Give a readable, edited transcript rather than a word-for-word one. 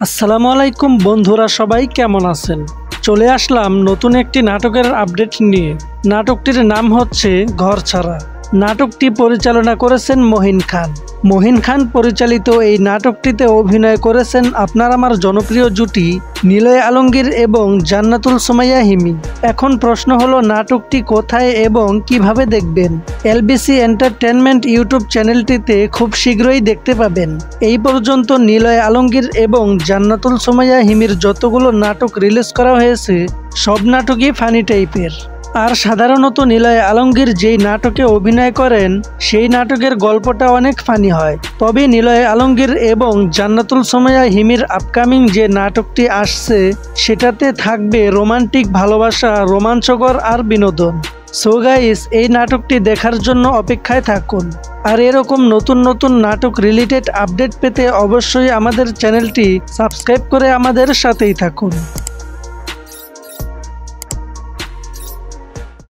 আসসালামু আলাইকুম বন্ধুরা, সবাই কেমন আছেন? চলে আসলাম নতুন একটি নাটকের আপডেট নিয়ে। নাটকটির নাম হচ্ছে ঘর ছাড়া। নাটকটি পরিচালনা করেছেন মহিন খান। মহিন খান পরিচালিত এই নাটকটিতে অভিনয় করেছেন আপনার আমার জনপ্রিয় জুটি নিলয় আলমগীর এবং জান্নাতুল সুমাইয়া হিমি। এখন প্রশ্ন হলো, নাটকটি কোথায় এবং কিভাবে দেখবেন? এলবিসি এন্টারটেনমেন্ট ইউটিউব চ্যানেলটিতে খুব শীঘ্রই দেখতে পাবেন। এই পর্যন্ত নিলয় আলমগীর এবং জান্নাতুল সুমাইয়া হিমির যতগুলো নাটক রিলিজ করা হয়েছে সব নাটকই ফানি টাইপের। আর সাধারণত নিলয় আলমগীর যেই নাটকে অভিনয় করেন সেই নাটকের গল্পটা অনেক ফানি হয়। তবে নিলয় আলমগীর এবং জান্নাতুল সুমাইয়া হিমির আপকামিং যে নাটকটি আসছে সেটাতে থাকবে রোমান্টিক ভালোবাসা, রোমাঞ্চকর আর বিনোদন। সো গাইস, এই নাটকটি দেখার জন্য অপেক্ষায় থাকুন। আর এরকম নতুন নতুন নাটক রিলেটেড আপডেট পেতে অবশ্যই আমাদের চ্যানেলটি সাবস্ক্রাইব করে আমাদের সাথেই থাকুন।